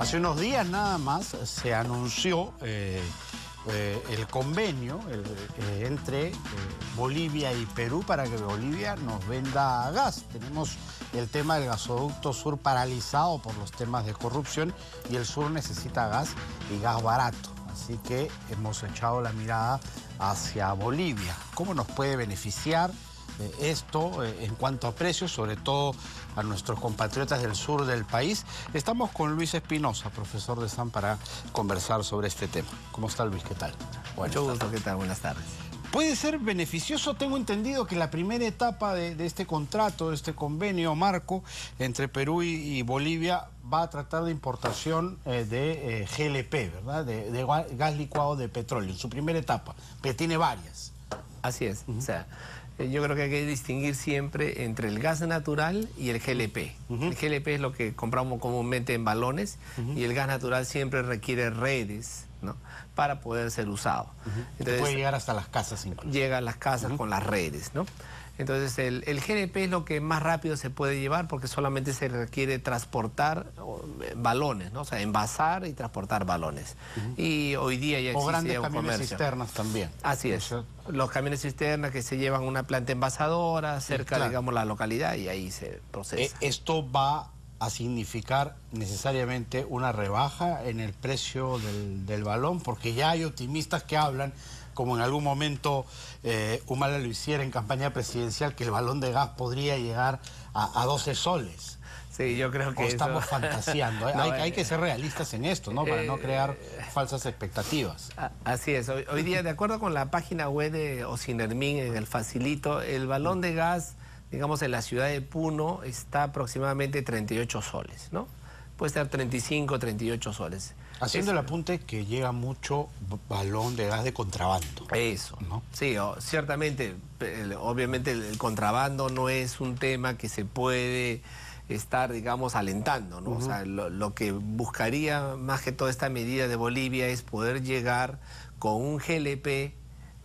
Hace unos días nada más se anunció el convenio entre Bolivia y Perú para que Bolivia nos venda gas. Tenemos el tema del gasoducto sur paralizado por los temas de corrupción y el sur necesita gas y gas barato. Así que hemos echado la mirada hacia Bolivia. ¿Cómo nos puede beneficiar esto en cuanto a precios, sobre todo a nuestros compatriotas del sur del país? Estamos con Luis Espinosa, profesor de SAM, para conversar sobre este tema. ¿Cómo está, Luis? ¿Qué tal? Mucho gusto, ¿qué tal? Buenas tardes. ¿Puede ser beneficioso? Tengo entendido que la primera etapa de este contrato, de este convenio marco entre Perú y Bolivia va a tratar de importación de GLP, ¿verdad? De gas licuado de petróleo, en su primera etapa, pero tiene varias. Así es, o sea, yo creo que hay que distinguir siempre entre el gas natural y el GLP. El GLP es lo que compramos comúnmente en balones y el gas natural siempre requiere redes, ¿no?, para poder ser usado. Entonces, puede llegar hasta las casas incluso. Llega a las casas con las redes, ¿no? Entonces el GLP es lo que más rápido se puede llevar porque solamente se requiere transportar balones, ¿no? O sea, envasar y transportar balones. Y hoy día ya existe grandes un camiones comercio. Cisternas también. Así es. Los camiones cisternas que se llevan a una planta envasadora cerca, claro, digamos, la localidad y ahí se procesa. Esto va a significar necesariamente una rebaja en el precio del balón, porque ya hay optimistas que hablan, como en algún momento Humala lo hiciera en campaña presidencial, que el balón de gas podría llegar a 12 soles. Sí, yo creo que estamos fantaseando. No, hay que ser realistas en esto, ¿no? Para no crear falsas expectativas. Así es. Hoy día, de acuerdo con la página web de Ocinermin, en el Facilito, el balón de gas, digamos, en la ciudad de Puno está aproximadamente 38 soles, ¿no? Puede estar 35, 38 soles. Haciendo el apunte que llega mucho balón de gas de contrabando. Eso, ¿no? Sí, ciertamente, obviamente el contrabando no es un tema que se puede estar, digamos, alentando, ¿no? O sea, lo que buscaría más que toda esta medida de Bolivia es poder llegar con un GLP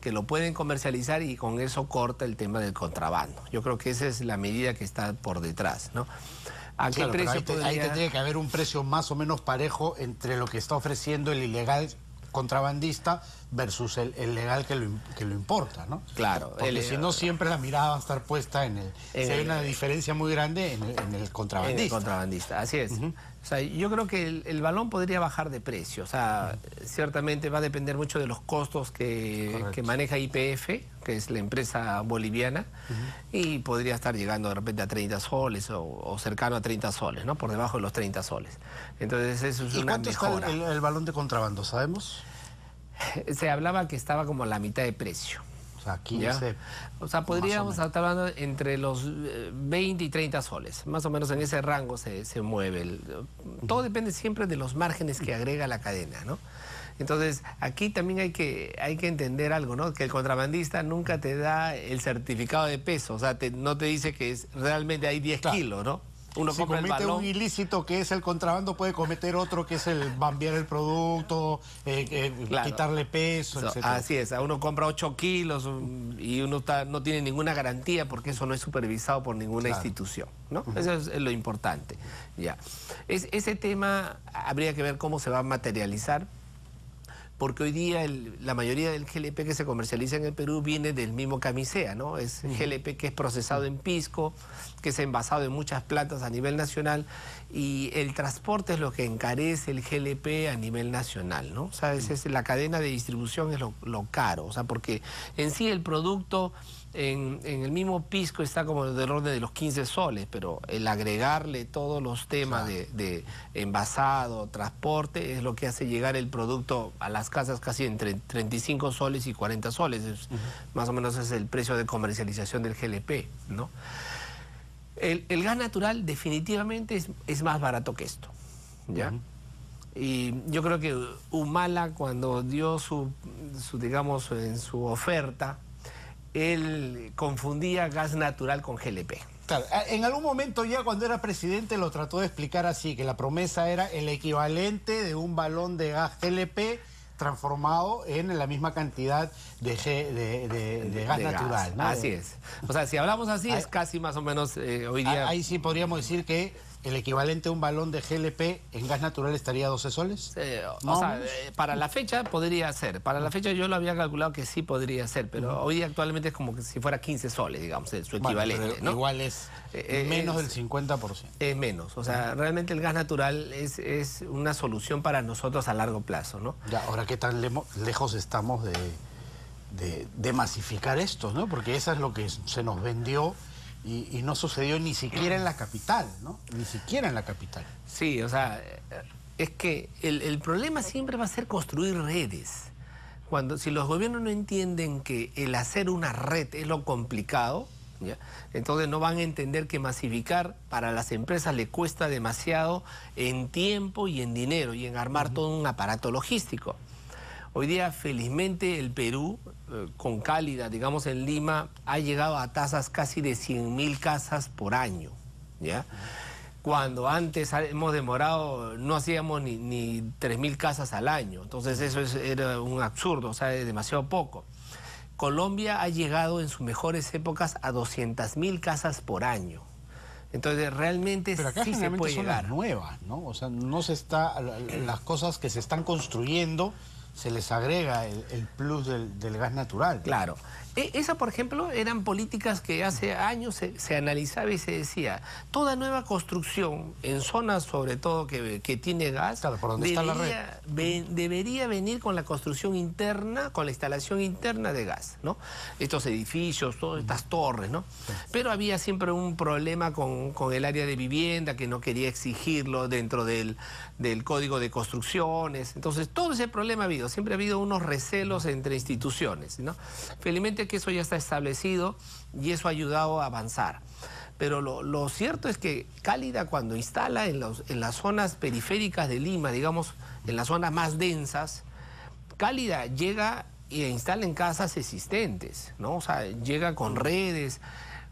que lo pueden comercializar y con eso corta el tema del contrabando. Yo creo que esa es la medida que está por detrás, ¿no? ¿A qué precio podría...? Ahí tendría que haber un precio más o menos parejo entre lo que está ofreciendo el ilegal contrabandista versus el legal que lo importa, ¿no? Claro. Porque si no, siempre la mirada va a estar puesta en el... Si hay una diferencia muy grande en el contrabandista. En el contrabandista, así es. O sea, yo creo que el balón podría bajar de precio. O sea, ciertamente va a depender mucho de los costos que maneja YPF, que es la empresa boliviana, y podría estar llegando de repente a 30 soles o cercano a 30 soles, ¿no? Por debajo de los 30 soles. Entonces eso es una mejora. ¿Y cuánto está el balón de contrabando, sabemos? Se hablaba que estaba como a la mitad de precio. O sea, 15. O sea, podríamos estar hablando entre los 20 y 30 soles. Más o menos en ese rango se mueve. Todo depende siempre de los márgenes que agrega la cadena, ¿no? Entonces, aquí también hay que entender algo, ¿no? Que el contrabandista nunca te da el certificado de peso. O sea, no te dice que realmente hay 10 kilos, ¿no? Uno si compra comete el balón, un ilícito que es el contrabando, puede cometer otro que es el bambear el producto, claro, quitarle peso, etc. Así es, uno compra 8 kilos y uno no tiene ninguna garantía porque eso no es supervisado por ninguna institución, ¿no? Eso es lo importante. Ya. Ese tema habría que ver cómo se va a materializar, porque hoy día la mayoría del GLP que se comercializa en el Perú viene del mismo camisea, ¿no? Es GLP que es procesado en pisco, que es envasado en muchas plantas a nivel nacional, y el transporte es lo que encarece el GLP a nivel nacional, ¿no? O sea, la cadena de distribución es lo caro, o sea, porque en sí el producto en el mismo pisco está como del orden de los 15 soles, pero el agregarle todos los temas de envasado, transporte, es lo que hace llegar el producto a las casas casi entre 35 soles y 40 soles. Más o menos es el precio de comercialización del GLP, ¿no? El gas natural definitivamente es más barato que esto, ¿ya? Y yo creo que Humala, cuando dio digamos, en su oferta, él confundía gas natural con GLP. Claro, en algún momento ya cuando era presidente lo trató de explicar así, que la promesa era el equivalente de un balón de gas GLP transformado en la misma cantidad de gas natural, ¿no? Así es. O sea, si hablamos así, es casi más o menos hoy día... Ahí sí podríamos decir que ¿El equivalente a un balón de GLP en gas natural estaría a 12 soles? O sea, para la fecha podría ser. Para la fecha yo lo había calculado que sí podría ser, pero hoy actualmente es como que si fuera 15 soles, digamos, su equivalente, ¿no? Igual es menos del 50%. Es menos. O sea, realmente el gas natural es una solución para nosotros a largo plazo, ¿no? Ya, ahora, ¿qué tan lejos estamos de masificar esto, ¿no? Porque eso es lo que se nos vendió. Y no sucedió ni siquiera en la capital, ¿no? Ni siquiera en la capital. Sí, o sea, es que el problema siempre va a ser construir redes. Si los gobiernos no entienden que el hacer una red es lo complicado, ¿ya? Entonces no van a entender que masificar para las empresas le cuesta demasiado en tiempo y en dinero y en armar todo un aparato logístico. Hoy día, felizmente, el Perú, con Cálida, digamos en Lima, ha llegado a tasas casi de 100.000 casas por año, ¿ya? Cuando antes hemos demorado, no hacíamos ni 3.000 casas al año. Entonces eso era un absurdo, o sea, es demasiado poco. Colombia ha llegado en sus mejores épocas a 200.000 casas por año. Entonces realmente pero acá sí se puede son llegar. Las nuevas, ¿no? O sea, no se está, las cosas que se están construyendo se les agrega el plus del gas natural. Claro. Esa, por ejemplo, eran políticas que hace años se analizaba y se decía, toda nueva construcción en zonas sobre todo que tiene gas, claro, por donde está la red, debería venir con la construcción interna, con la instalación interna de gas, ¿no? Estos edificios, todas estas torres, ¿no? Sí. Pero había siempre un problema con el área de vivienda que no quería exigirlo dentro del código de construcciones. Entonces, todo ese problema ha habido. Siempre ha habido unos recelos entre instituciones, ¿no? Felizmente que eso ya está establecido y eso ha ayudado a avanzar. Pero lo cierto es que Cálida, cuando instala en las zonas periféricas de Lima, digamos, en las zonas más densas, Cálida llega e instala en casas existentes, ¿no? O sea, llega con redes,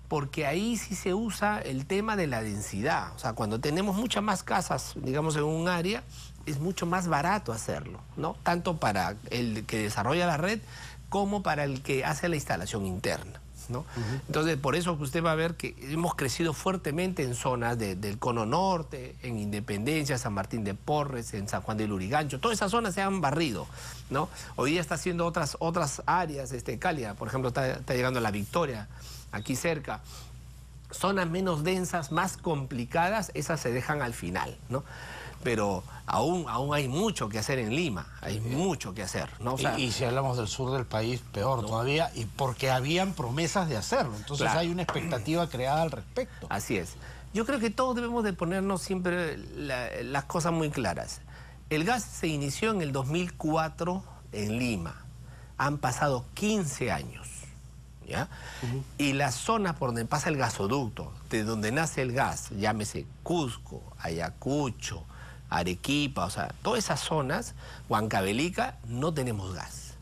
porque ahí sí se usa el tema de la densidad. O sea, cuando tenemos muchas más casas, digamos, en un área, es mucho más barato hacerlo, ¿no? Tanto para el que desarrolla la red como para el que hace la instalación interna, ¿no? Entonces, por eso usted va a ver que hemos crecido fuertemente en zonas del Cono Norte, en Independencia, San Martín de Porres, en San Juan del Lurigancho. Todas esas zonas se han barrido, ¿no? Hoy día está haciendo otras áreas, Cálida, por ejemplo, está llegando a La Victoria, aquí cerca. Zonas menos densas, más complicadas, esas se dejan al final, ¿no? Pero aún hay mucho que hacer en Lima, hay mucho que hacer, ¿no? O sea, y si hablamos del sur del país, peor todavía, y porque habían promesas de hacerlo, entonces claro, hay una expectativa creada al respecto. Así es. Yo creo que todos debemos de ponernos siempre las cosas muy claras. El gas se inició en el 2004 en Lima, han pasado 15 años, ¿ya? Y las zonas por donde pasa el gasoducto, de donde nace el gas, llámese Cusco, Ayacucho, Arequipa, o sea, todas esas zonas, Huancavelica, no tenemos gas.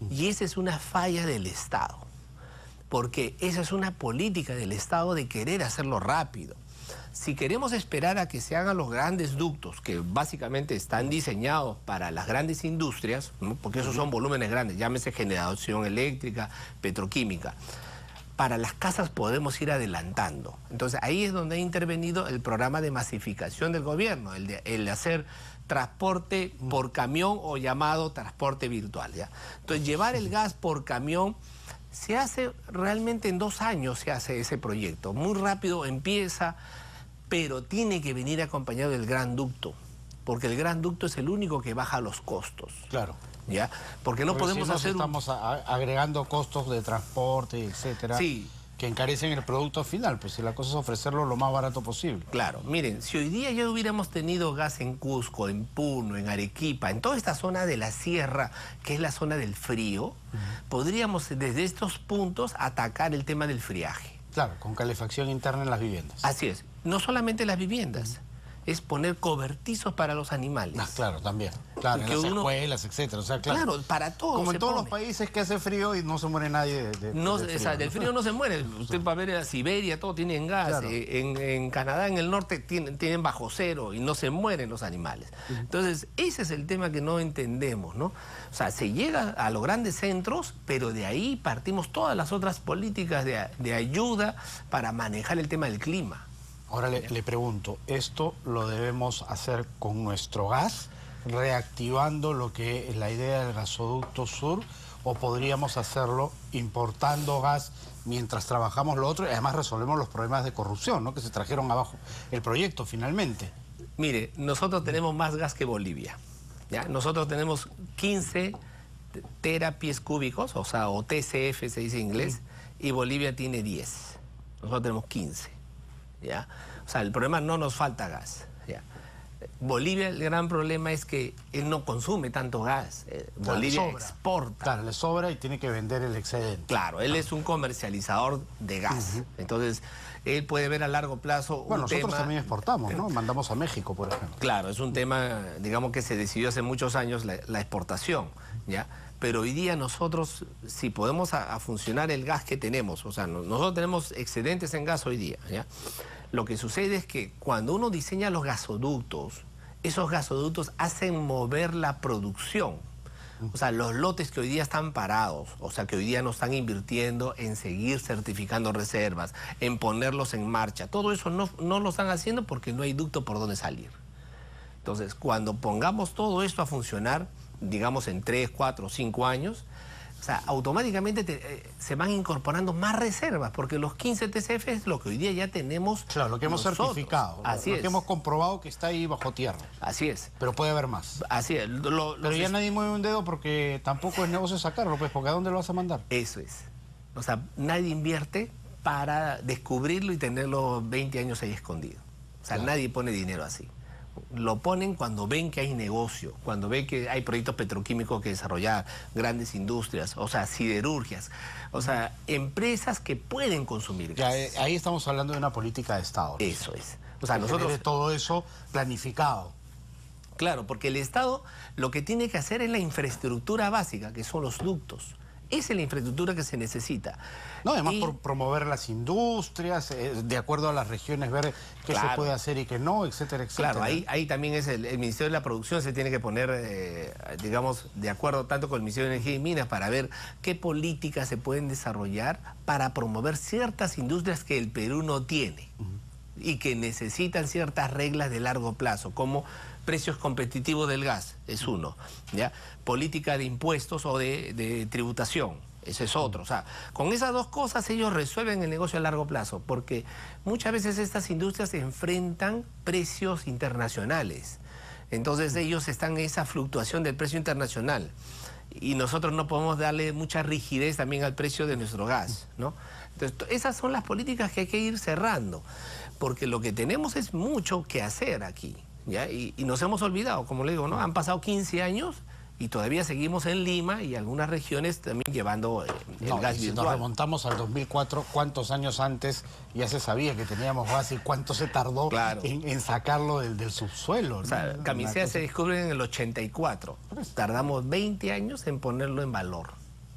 Y esa es una falla del Estado, porque esa es una política del Estado de querer hacerlo rápido. Si queremos esperar a que se hagan los grandes ductos, que básicamente están diseñados para las grandes industrias, ¿no? Porque esos son volúmenes grandes, llámese generación eléctrica, petroquímica, para las casas podemos ir adelantando. Entonces ahí es donde ha intervenido el programa de masificación del gobierno, el de hacer transporte por camión o llamado transporte virtual, ¿ya? Entonces llevar el gas por camión se hace realmente en 2 años, se hace ese proyecto. Muy rápido empieza, pero tiene que venir acompañado del gran ducto, porque el gran ducto es el único que baja los costos. Claro. ¿Ya? Porque no podemos hacer estamos agregando costos de transporte, etcétera, sí, que encarecen el producto final, pues si la cosa es ofrecerlo lo más barato posible. Claro, miren, si hoy día ya hubiéramos tenido gas en Cusco, en Puno, en Arequipa, en toda esta zona de la sierra, que es la zona del frío, podríamos desde estos puntos atacar el tema del friaje. Claro, con calefacción interna en las viviendas. Así es, no solamente las viviendas, es poner cobertizos para los animales. Ah, claro, también. Claro, en las escuelas, etcétera. O sea, claro, para todos. Como en todos los países que hace frío y no se muere nadie del frío. Del frío no se muere. Usted va a ver a Siberia, todo tienen gas. Claro. En Canadá, en el norte, tienen bajo cero y no se mueren los animales. Entonces, ese es el tema que no entendemos, ¿no? O sea, se llega a los grandes centros, pero de ahí partimos todas las otras políticas de ayuda para manejar el tema del clima. Ahora le pregunto, ¿esto lo debemos hacer con nuestro gas, reactivando lo que es la idea del gasoducto sur, o podríamos hacerlo importando gas mientras trabajamos lo otro y además resolvemos los problemas de corrupción, ¿no?, que se trajeron abajo el proyecto finalmente? Mire, nosotros tenemos más gas que Bolivia, ¿ya? Nosotros tenemos 15 terapies cúbicos, o sea, o TCF se dice en inglés, y Bolivia tiene 10. Nosotros tenemos 15, ¿ya? O sea, el problema no nos falta gas, ¿ya? Bolivia, el gran problema es que él no consume tanto gas. Bolivia exporta. Claro, le sobra y tiene que vender el excedente. Claro, él es un comercializador de gas. Entonces, él puede ver a largo plazo bueno, un nosotros tema... también exportamos, ¿no? Mandamos a México, por ejemplo. Claro, es un tema, digamos, que se decidió hace muchos años, la exportación, ¿ya? Pero hoy día nosotros, si podemos a funcionar el gas que tenemos, o sea, nosotros tenemos excedentes en gas hoy día, ¿ya? Lo que sucede es que cuando uno diseña los gasoductos, esos gasoductos hacen mover la producción. O sea, los lotes que hoy día están parados, o sea, que hoy día no están invirtiendo en seguir certificando reservas, en ponerlos en marcha, todo eso no lo están haciendo porque no hay ducto por donde salir. Entonces, cuando pongamos todo esto a funcionar, digamos en 3, 4, 5 años, o sea, automáticamente se van incorporando más reservas, porque los 15 TCF es lo que hoy día ya tenemos. Claro, lo que hemos certificado, Así es. Lo que hemos comprobado que está ahí bajo tierra. Así es. Pero puede haber más. Así es. Pero ya nadie mueve un dedo porque tampoco es negocio sacarlo, pues, porque ¿a dónde lo vas a mandar? Eso es. O sea, nadie invierte para descubrirlo y tenerlo 20 años ahí escondido. O sea, claro, nadie pone dinero así. Lo ponen cuando ven que hay negocio, cuando ven que hay proyectos petroquímicos que desarrollar, grandes industrias, o sea, siderurgias, o sea, empresas que pueden consumir gas. Ya, ahí estamos hablando de una política de Estado, ¿no? Eso es. O sea, nosotros de todo eso planificado. Claro, porque el Estado lo que tiene que hacer es la infraestructura básica, que son los ductos. Esa es la infraestructura que se necesita. No, además por promover las industrias, de acuerdo a las regiones, ver qué se puede hacer y qué no, etcétera, etcétera. Claro, ahí también es el Ministerio de la Producción se tiene que poner, digamos, de acuerdo tanto con el Ministerio de Energía y Minas para ver qué políticas se pueden desarrollar para promover ciertas industrias que el Perú no tiene y que necesitan ciertas reglas de largo plazo, como precios competitivos del gas, es uno, ¿ya? Política de impuestos o de tributación, ese es otro. O sea, con esas dos cosas ellos resuelven el negocio a largo plazo, porque muchas veces estas industrias enfrentan precios internacionales. Entonces ellos están en esa fluctuación del precio internacional y nosotros no podemos darle mucha rigidez también al precio de nuestro gas, ¿no? Entonces, esas son las políticas que hay que ir cerrando, porque lo que tenemos es mucho que hacer aquí. ¿Ya? Y nos hemos olvidado, como le digo, ¿no? Han pasado 15 años y todavía seguimos en Lima y algunas regiones también llevando el gas virtual. Si nos remontamos al 2004, ¿cuántos años antes ya se sabía que teníamos gas y cuánto se tardó en sacarlo del subsuelo, ¿no? O sea, Camisea se descubre en el 84. Tardamos 20 años en ponerlo en valor.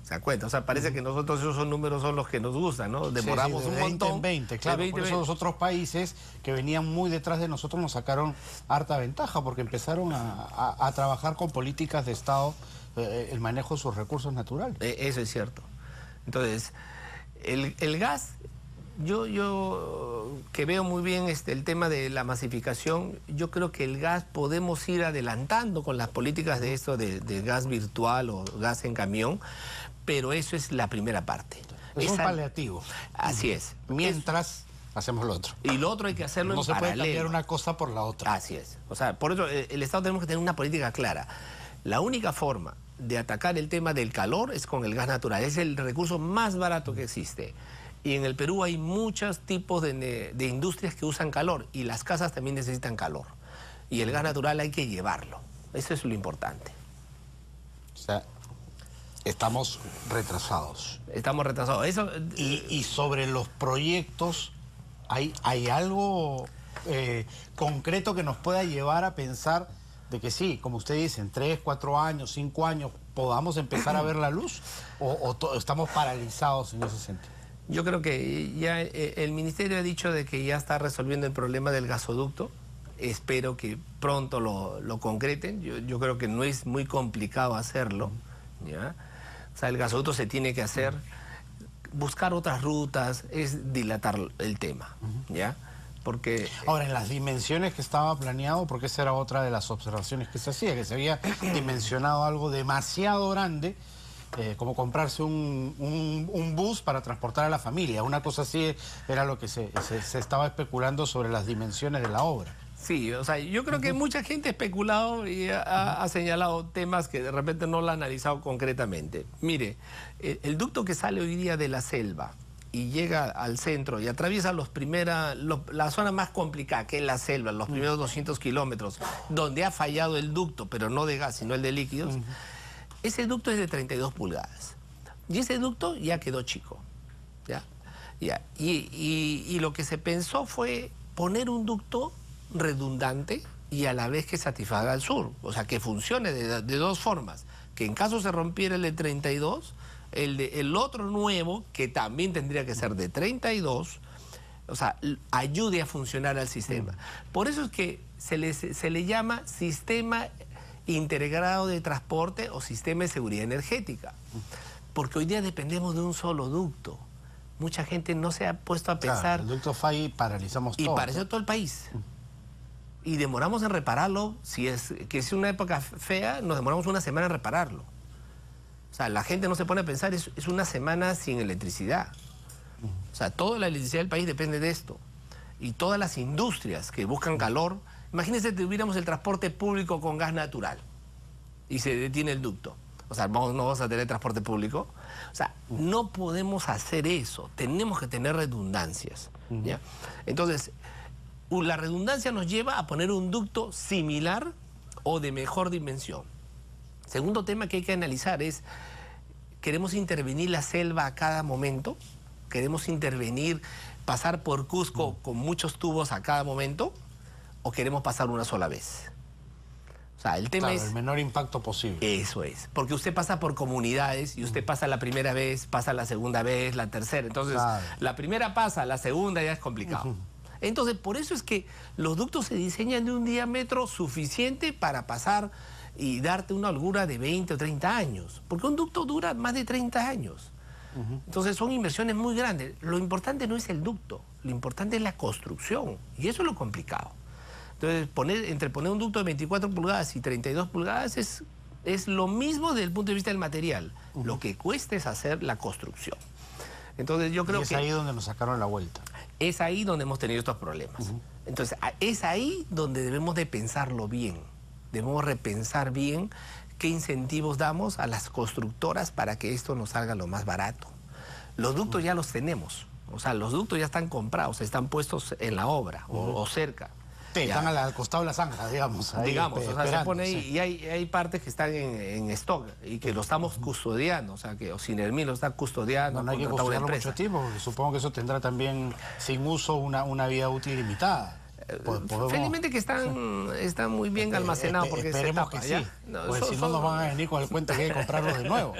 ¿Se da cuenta? O sea, parece que nosotros esos números son los que nos gustan, ¿no? Demoramos un montón. 20, claro, por eso los otros países que venían muy detrás de nosotros nos sacaron harta ventaja, porque empezaron a trabajar con políticas de Estado, el manejo de sus recursos naturales. Eso es cierto. Entonces, el gas, yo que veo muy bien el tema de la masificación, yo creo que el gas podemos ir adelantando con las políticas de esto de gas virtual o gas en camión, pero eso es la primera parte. Es un paliativo. Así es. Mientras hacemos lo otro. Y lo otro hay que hacerlo en paralelo. No se puede cambiar una cosa por la otra. Así es. O sea, por eso el Estado tenemos que tener una política clara. La única forma de atacar el tema del calor es con el gas natural. Es el recurso más barato que existe. Y en el Perú hay muchos tipos de industrias que usan calor y las casas también necesitan calor. Y el gas natural hay que llevarlo. Eso es lo importante. O sea, estamos retrasados. Estamos retrasados. Eso... Y sobre los proyectos, ¿hay algo concreto que nos pueda llevar a pensar de que sí, como usted dice, en 3, 4 años, 5 años, podamos empezar a ver la luz? ¿O estamos paralizados en ese sentido? Yo creo que ya el Ministerio ha dicho de que ya está resolviendo el problema del gasoducto. Espero que pronto lo concreten. Yo creo que no es muy complicado hacerlo, ¿ya? O sea, el gasoducto se tiene que hacer, buscar otras rutas, es dilatar el tema, ¿ya? porque... Ahora, en las dimensiones que estaba planeado, porque esa era otra de las observaciones que se hacía, que se había dimensionado algo demasiado grande, como comprarse un bus para transportar a la familia. Una cosa así era lo que se estaba especulando sobre las dimensiones de la obra. Sí, o sea, yo creo que mucha gente ha especulado y ha señalado temas que de repente no lo ha analizado concretamente. Mire, el ducto que sale hoy día de la selva y llega al centro y atraviesa la zona más complicada, que es la selva, los primeros 200 kilómetros, donde ha fallado el ducto, pero no de gas, sino el de líquidos, ese ducto es de 32 pulgadas. Y ese ducto ya quedó chico. ¿Ya? Y lo que se pensó fue poner un ducto redundante y a la vez que satisfaga al sur, o sea, que funcione de dos formas, que en caso se rompiera el de 32, el otro nuevo, que también tendría que ser de 32, o sea, ayude a funcionar al sistema. Por eso es que se le llama sistema integrado de transporte o sistema de seguridad energética, porque hoy día dependemos de un solo ducto. Mucha gente no se ha puesto a pensar... Claro, el ducto falla y paralizamos todo. Y paralizó todo el país. Y demoramos en repararlo, si es una época fea, nos demoramos una semana en repararlo. O sea, la gente no se pone a pensar, es una semana sin electricidad. O sea, toda la electricidad del país depende de esto. Y todas las industrias que buscan calor, imagínense que tuviéramos el transporte público con gas natural y se detiene el ducto. O sea, no vamos a tener transporte público. O sea, no podemos hacer eso. Tenemos que tener redundancias. ¿Ya? Entonces, la redundancia nos lleva a poner un ducto similar o de mejor dimensión. Segundo tema que hay que analizar es, ¿queremos intervenir la selva a cada momento? ¿Queremos intervenir, pasar por Cusco con muchos tubos a cada momento? ¿O queremos pasar una sola vez? O sea, el tema es... el menor impacto posible. Eso es, porque usted pasa por comunidades y usted pasa la primera vez, pasa la segunda vez, la tercera. Entonces, la primera pasa, la segunda ya es complicado. Entonces, por eso es que los ductos se diseñan de un diámetro suficiente para pasar y darte una holgura de 20 o 30 años. Porque un ducto dura más de 30 años. Entonces, son inversiones muy grandes. Lo importante no es el ducto, lo importante es la construcción. Y eso es lo complicado. Entonces, poner un ducto de 24 pulgadas y 32 pulgadas es lo mismo desde el punto de vista del material. Lo que cuesta es hacer la construcción. Entonces, yo creo que... es ahí donde nos sacaron la vuelta. Es ahí donde hemos tenido estos problemas. Entonces, es ahí donde debemos de pensarlo bien. Debemos repensar bien qué incentivos damos a las constructoras para que esto nos salga lo más barato. Los ductos ya los tenemos. O sea, los ductos ya están comprados, están puestos en la obra o cerca. Sí, están al costado de la zanja, digamos. Ahí, digamos, o sea, se pone ahí y hay partes que están en stock y que lo estamos custodiando, o sea, que Sinermin lo está custodiando. No hay que custodiarlo mucho tiempo, porque supongo que eso tendrá también, sin uso, una vida útil limitada. Felizmente que están muy bien almacenados porque esperemos que sí, porque si no nos van a venir con el cuento que hay que comprarlos de nuevo.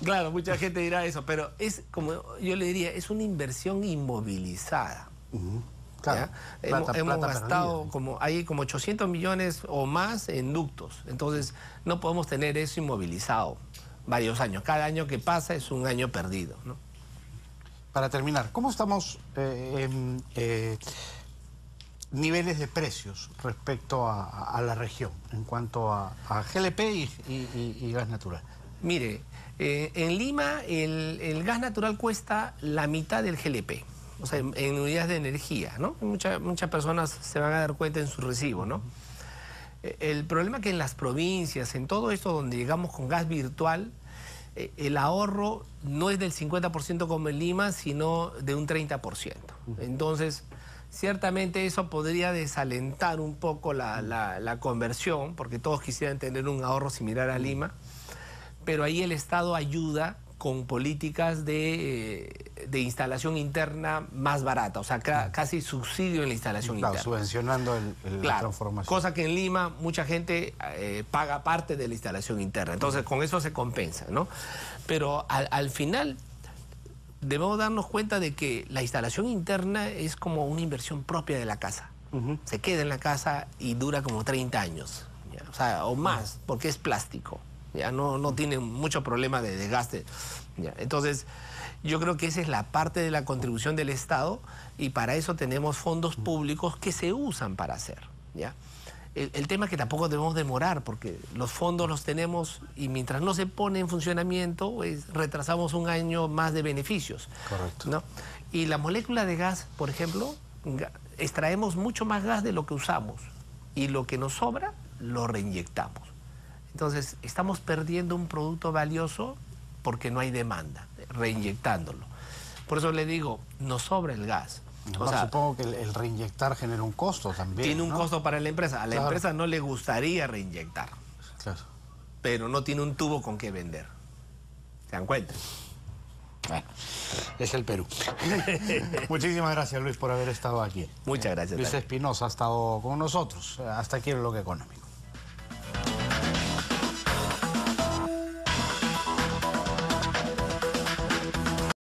Claro, mucha gente dirá eso, pero es como yo le diría, es una inversión inmovilizada. Claro, hemos gastado hay como 800 millones o más en ductos, entonces no podemos tener eso inmovilizado varios años. Cada año que pasa es un año perdido, ¿no? Para terminar, ¿cómo estamos en niveles de precios respecto a la región en cuanto a GLP y gas natural? Mire, en Lima el gas natural cuesta la mitad del GLP. O sea, en unidades de energía, ¿no? Muchas personas se van a dar cuenta en su recibo, ¿no? El problema es que en las provincias, en todo esto donde llegamos con gas virtual, el ahorro no es del 50% como en Lima, sino de un 30%. Entonces, ciertamente eso podría desalentar un poco la conversión, porque todos quisieran tener un ahorro similar a Lima, pero ahí el Estado ayuda con políticas de instalación interna más barata, o sea, casi subsidio en la instalación interna. Subvencionando la transformación. Cosa que en Lima mucha gente paga parte de la instalación interna, entonces con eso se compensa, ¿no? Pero al final debemos darnos cuenta de que la instalación interna es como una inversión propia de la casa. Se queda en la casa y dura como 30 años, ¿ya? O sea, o más, porque es plástico. Ya no tiene mucho problema de desgaste. ¿Ya? Entonces, yo creo que esa es la parte de la contribución del Estado y para eso tenemos fondos públicos que se usan para hacer, ¿ya? El tema es que tampoco debemos demorar porque los fondos los tenemos y mientras no se pone en funcionamiento, pues, retrasamos un año más de beneficios. Correcto. ¿No? Y la molécula de gas, por ejemplo, extraemos mucho más gas de lo que usamos y lo que nos sobra lo reinyectamos. Entonces, estamos perdiendo un producto valioso porque no hay demanda, reinyectándolo. Por eso le digo, nos sobra el gas. O sea, supongo que el reinyectar genera un costo también. Tiene un ¿no? costo para la empresa. A la Claro. empresa no le gustaría reinyectar, Claro. pero no tiene un tubo con que vender. ¿Se dan cuenta? Bueno, es el Perú. Muchísimas gracias, Luis, por haber estado aquí. Muchas gracias. Luis Espinosa ha estado con nosotros. Hasta aquí el Bloque Económico.